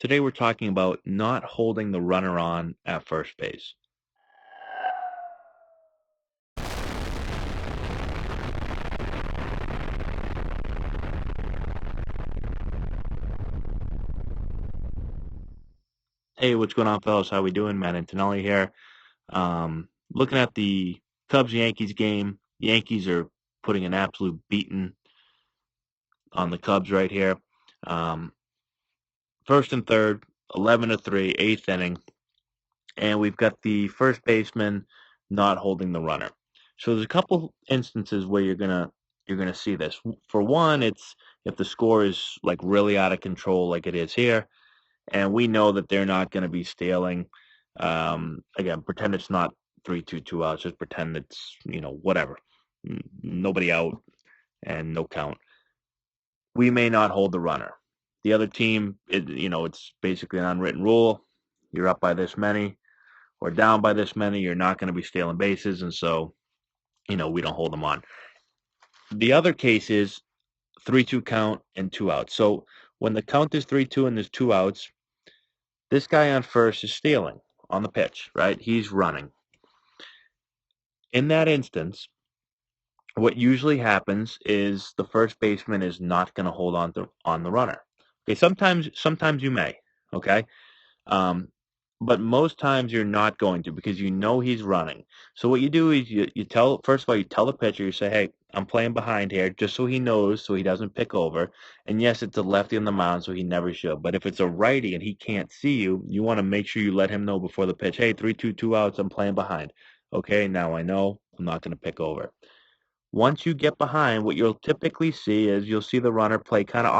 Today we're talking about not holding the runner on at first base. Hey, what's going on, fellas? How we doing? Matt Antonelli here. Looking at the Cubs-Yankees game. Yankees are putting an absolute beating on the Cubs right here. Um, First and third, 11-3, eighth inning, and we've got the first baseman not holding the runner. So there's a couple instances where you're gonna see this. For one, it's if the score is like really out of control, like it is here, and we know that they're not going to be stealing. Again, pretend it's not 3-2, 2 outs. Just pretend it's whatever, nobody out and no count. We may not hold the runner. The other team, it's basically an unwritten rule. You're up by this many or down by this many. You're not going to be stealing bases, and so we don't hold them on. The other case is 3-2 count and 2 outs. So when the count is 3-2 and there's 2 outs, this guy on first is stealing on the pitch, right? He's running. In that instance, what usually happens is the first baseman is not going to hold on the runner. Okay, sometimes you may, okay? Um, but most times you're not going to because you know he's running. So what you do is you tell first of all you tell the pitcher, you say, "Hey, I'm playing behind here," just so he knows, so he doesn't pick over. And yes, it's a lefty on the mound, so he never should. But if it's a righty and he can't see you, you want to make sure you let him know before the pitch, "Hey, 3-2, 2 outs. I'm playing behind." Okay, now I know I'm not going to pick over. Once you get behind, what you'll typically see is you'll see the runner play kind of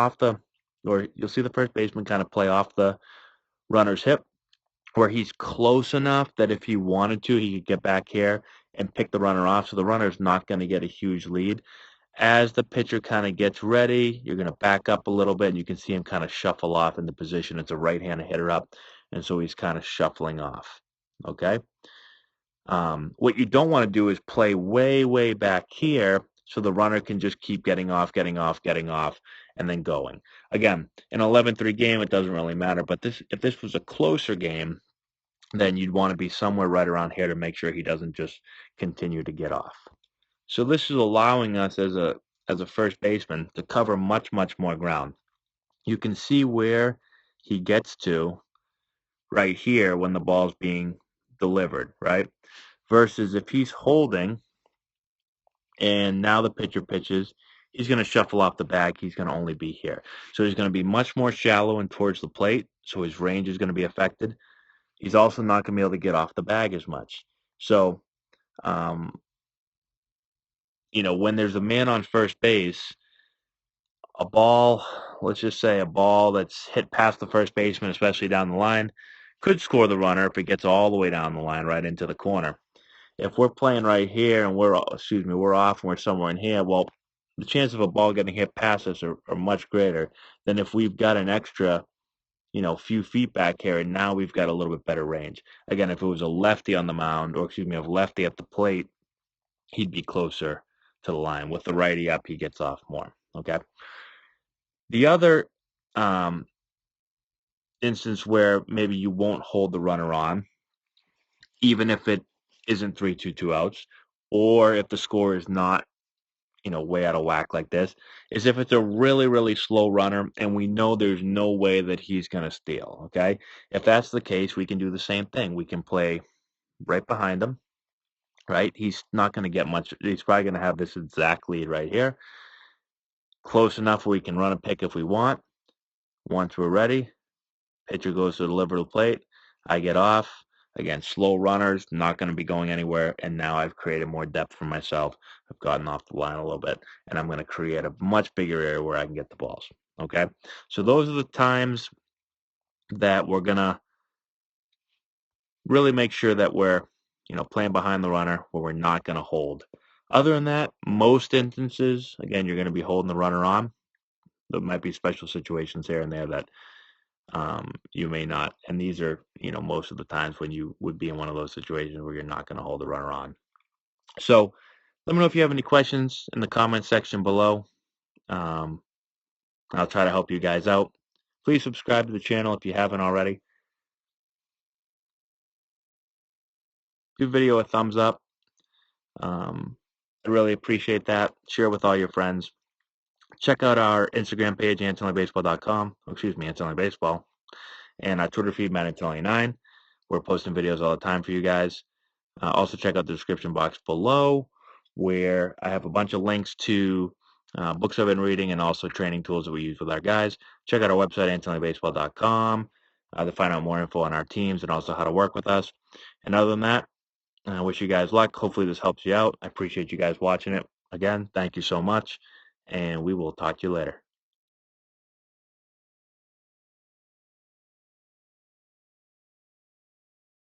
or you'll see the first baseman kind of play off the runner's hip where he's close enough that if he wanted to, he could get back here and pick the runner off. So the runner's not going to get a huge lead. As the pitcher kind of gets ready, you're going to back up a little bit, and you can see him kind of shuffle off into position. It's a right-handed hitter up, and so he's kind of shuffling off. Okay. What you don't want to do is play way, way back here so the runner can just keep getting off, getting off, getting off, and then going. Again, an 11-3 game, it doesn't really matter. But if this was a closer game, then you'd want to be somewhere right around here to make sure he doesn't just continue to get off. So this is allowing us as a first baseman to cover much, much more ground. You can see where he gets to right here when the ball's being delivered, right? Versus if he's holding and now the pitcher pitches, he's going to shuffle off the bag. He's going to only be here. So he's going to be much more shallow and towards the plate. So his range is going to be affected. He's also not going to be able to get off the bag as much. So, um, when there's a man on first base, a ball, let's just say a ball that's hit past the first baseman, especially down the line, could score the runner if it gets all the way down the line right into the corner. If we're playing right here and we're off and we're somewhere in here, well, the chance of a ball getting hit past us are much greater than if we've got an extra, few feet back here and now we've got a little bit better range. Again, if it was a lefty on the mound, or excuse me, a lefty at the plate, he'd be closer to the line. With the righty up, he gets off more. Okay. The other um, instance where maybe you won't hold the runner on, even if it isn't 3-2, 2 outs, or if the score is not way out of whack like this, is if it's a really, really slow runner and we know there's no way that he's going to steal. Okay. If that's the case, we can do the same thing. We can play right behind him, right? He's not going to get much. He's probably going to have this exact lead right here. Close enough where we can run a pick if we want. Once we're ready, pitcher goes to deliver the plate. I get off. Again, slow runners, not going to be going anywhere. And now I've created more depth for myself. I've gotten off the line a little bit. And I'm going to create a much bigger area where I can get the balls. Okay. So those are the times that we're going to really make sure that we're, playing behind the runner where we're not going to hold. Other than that, most instances, again, you're going to be holding the runner on. There might be special situations here and there that you may not. And these are, most of the times when you would be in one of those situations where you're not going to hold the runner on. So let me know if you have any questions in the comment section below. Um, I'll try to help you guys out. Please subscribe to the channel if you haven't already. Give the video a thumbs up. I really appreciate that. Share it with all your friends. Check out our Instagram page, AntonelliBaseball.com. Excuse me, Antonelli Baseball. And our Twitter feed, MattAntonelli9. We're posting videos all the time for you guys. Also, check out the description box below where I have a bunch of links to books I've been reading and also training tools that we use with our guys. Check out our website, AntonelliBaseball.com, to find out more info on our teams and also how to work with us. And other than that, I wish you guys luck. Hopefully this helps you out. I appreciate you guys watching it. Again, thank you so much, and we will talk to you later.